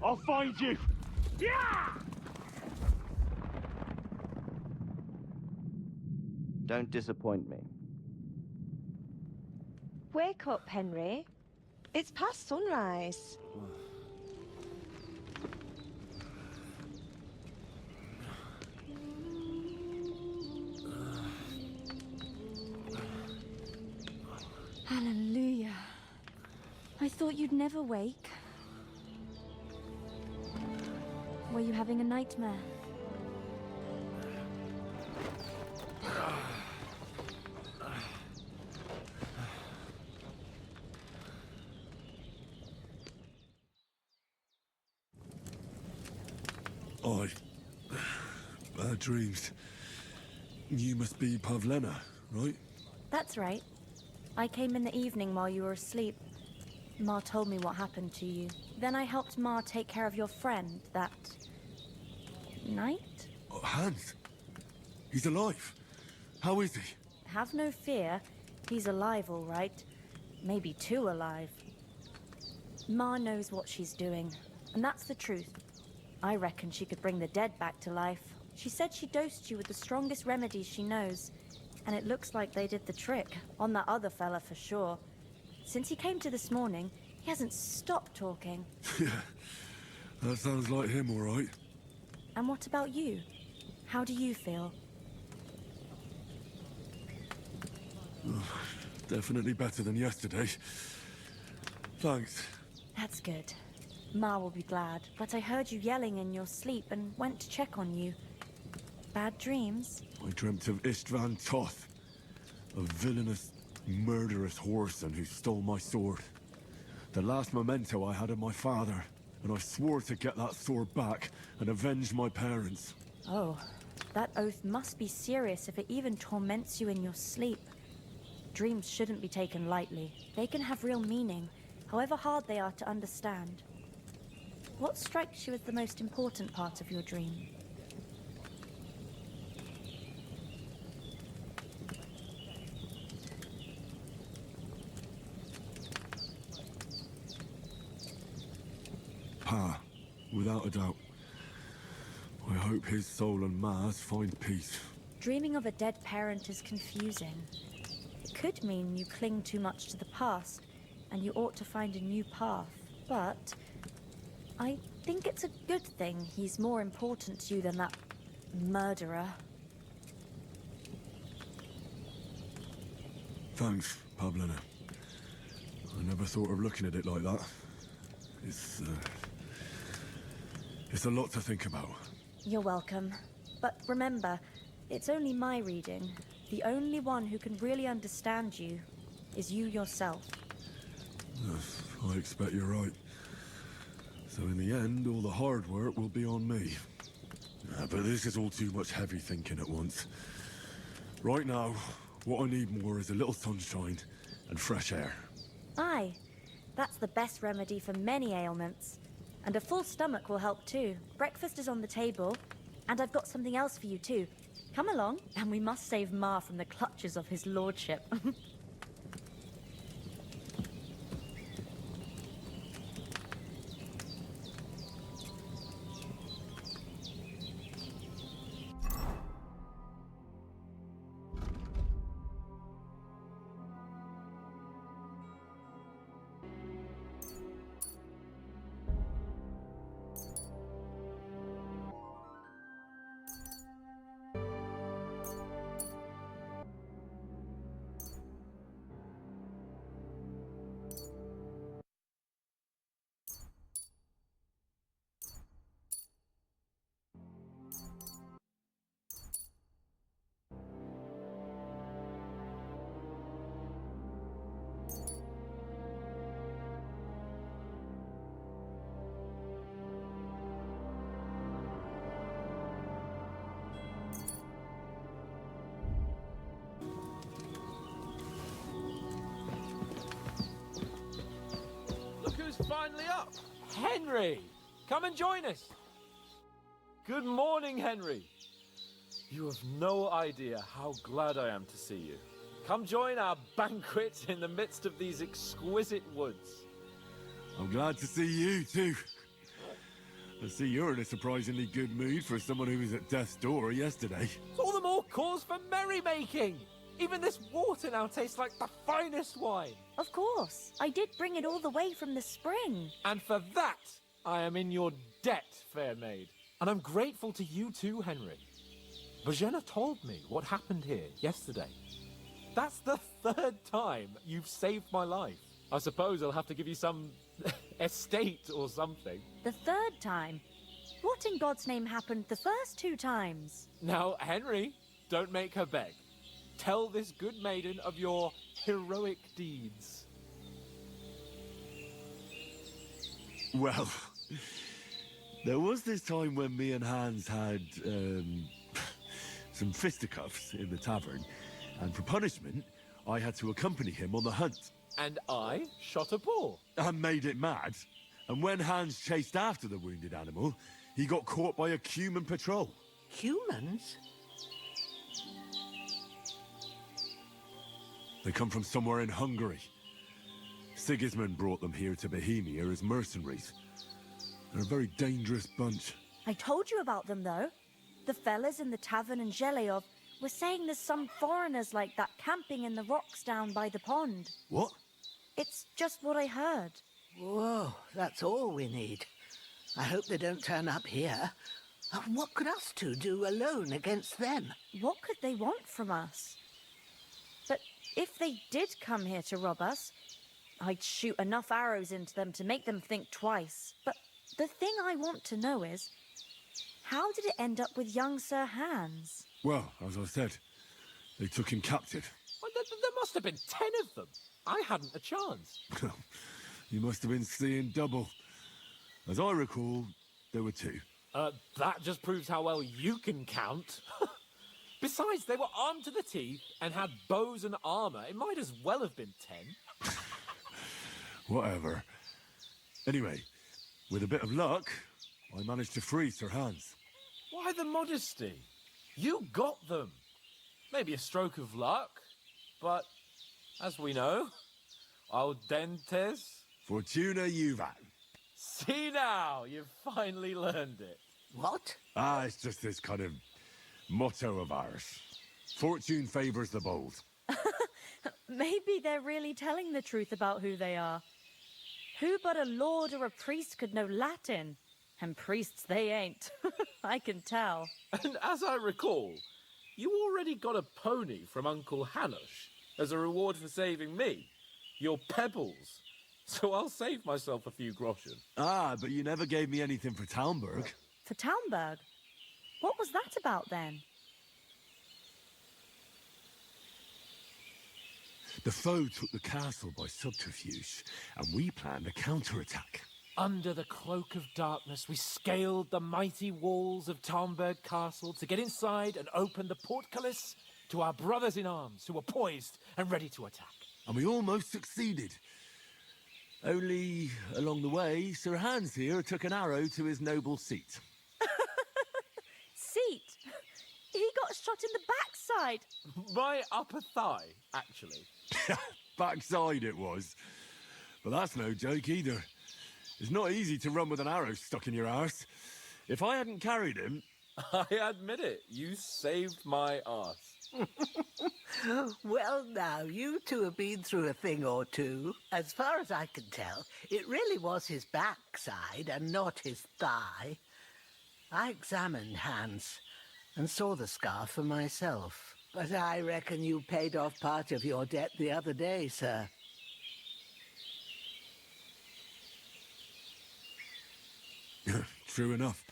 I'll find you! Yeah! Don't disappoint me. Wake up, Henry. It's past sunrise. Hallelujah. I thought you'd never wake. Were you having a nightmare? Bad dreams. You must be Pavlena, right? That's right. I came in the evening while you were asleep. Ma told me what happened to you. Then I helped Ma take care of your friend that night? Oh, Hans. He's alive. How is he? Have no fear. He's alive, all right. Maybe too alive. Ma knows what she's doing, and that's the truth. I reckon she could bring the dead back to life. She said she dosed you with the strongest remedies she knows, and it looks like they did the trick, on that other fella for sure. Since he came to this morning, he hasn't stopped talking. Yeah, that sounds like him, all right. And what about you? How do you feel? Definitely better than yesterday. Thanks. That's good. Ma will be glad, but I heard you yelling in your sleep and went to check on you. Bad dreams? I dreamt of Istvan Toth, a villainous, murderous whoreson who stole my sword. The last memento I had of my father, and I swore to get that sword back and avenge my parents. Oh, that oath must be serious if it even torments you in your sleep. Dreams shouldn't be taken lightly. They can have real meaning, however hard they are to understand. What strikes you as the most important part of your dream? Pa, without a doubt. I hope his soul and Ma's find peace. Dreaming of a dead parent is confusing. It could mean you cling too much to the past, and you ought to find a new path. But I think it's a good thing he's more important to you than that murderer. Thanks, Pavlena. I never thought of looking at it like that. It's a lot to think about. You're welcome. But remember, it's only my reading. The only one who can really understand you is you yourself. I expect you're right. So in the end, all the hard work will be on me. But this is all too much heavy thinking at once. Right now, what I need more is a little sunshine and fresh air. Aye, that's the best remedy for many ailments. And a full stomach will help too. Breakfast is on the table, and I've got something else for you too. Come along, and we must save Ma from the clutches of his lordship. Look who's finally up! Henry! Come and join us! Good morning, Henry! You have no idea how glad I am to see you. Come join our banquet in the midst of these exquisite woods. I'm glad to see you too. I see you're in a surprisingly good mood for someone who was at death's door yesterday. It's all the more cause for merrymaking. Even this water now tastes like the finest wine. Of course. I did bring it all the way from the spring. And for that, I am in your debt, fair maid. And I'm grateful to you too, Henry. Bojena told me what happened here yesterday. That's the third time you've saved my life. I suppose I'll have to give you some estate or something. The third time? What in God's name happened the first 2 times? Now, Henry, don't make her beg. Tell this good maiden of your heroic deeds. Well, there was this time when me and Hans had, some fisticuffs in the tavern, and for punishment, I had to accompany him on the hunt. And I shot a boar. And made it mad. And when Hans chased after the wounded animal, he got caught by a human patrol. Humans? They come from somewhere in Hungary. Sigismund brought them here to Bohemia as mercenaries. They're a very dangerous bunch. I told you about them, though. The fellas in the tavern in Zheleov were saying there's some foreigners like that camping in the rocks down by the pond. What? It's just what I heard. Whoa, that's all we need. I hope they don't turn up here. What could us two do alone against them? What could they want from us? But if they did come here to rob us, I'd shoot enough arrows into them to make them think twice. But the thing I want to know is, how did it end up with young Sir Hans? Well, as I said, they took him captive. Well, there must have been 10 of them. I hadn't a chance. You must have been seeing double. As I recall, there were 2. That just proves how well you can count. Besides, they were armed to the teeth and had bows and armor. It might as well have been 10. Whatever. Anyway, with a bit of luck, I managed to free Sir Hans. Why the modesty? You got them. Maybe a stroke of luck, but as we know, al dentes. Fortuna juvat. See now, you've finally learned it. What? It's just this kind of motto of ours. Fortune favors the bold. Maybe they're really telling the truth about who they are. Who but a lord or a priest could know Latin? And priests they ain't. I can tell. And as I recall, you already got a pony from Uncle Hanush as a reward for saving me. Your pebbles. So I'll save myself a few groschen. But you never gave me anything for Talmberg. For Talmberg? What was that about then? The foe took the castle by subterfuge, and we planned a counterattack. Under the cloak of darkness, we scaled the mighty walls of Talmberg Castle to get inside and open the portcullis to our brothers in arms who were poised and ready to attack. And we almost succeeded. Only, along the way, Sir Hans here took an arrow to his noble seat. Seat? He got shot in the backside. My upper thigh, actually. Backside it was. But that's no joke either. It's not easy to run with an arrow stuck in your arse. If I hadn't carried him... I admit it, you saved my arse. Well, now, you two have been through a thing or two. As far as I can tell, it really was his backside and not his thigh. I examined Hans and saw the scar for myself. But I reckon you paid off part of your debt the other day, sir. True enough.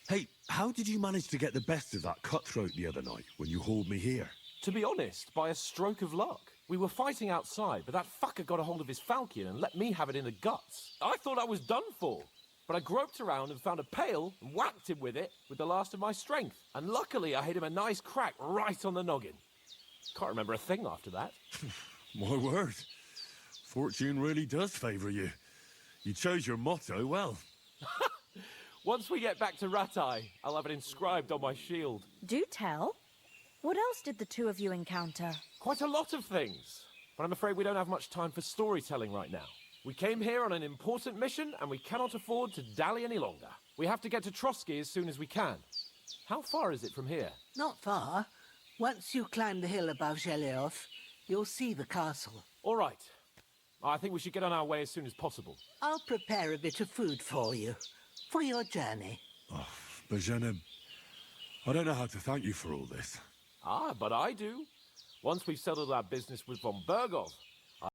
Hey, how did you manage to get the best of that cutthroat the other night when you hauled me here? To be honest, by a stroke of luck. We were fighting outside, but that fucker got a hold of his falchion and let me have it in the guts. I thought I was done for, but I groped around and found a pail and whacked him with it with the last of my strength. And luckily, I hit him a nice crack right on the noggin. Can't remember a thing after that. My word. Fortune really does favour you. You chose your motto well. Once we get back to Ratai, I'll have it inscribed on my shield. Do tell. What else did the two of you encounter? Quite a lot of things, but I'm afraid we don't have much time for storytelling right now. We came here on an important mission, and we cannot afford to dally any longer. We have to get to Trotsky as soon as we can. How far is it from here? Not far. Once you climb the hill above Zheleov, you'll see the castle. All right. I think we should get on our way as soon as possible. I'll prepare a bit of food for you, for your journey. Oh, Bozhena, I don't know how to thank you for all this. Ah, but I do. Once we've settled our business with von Bergov,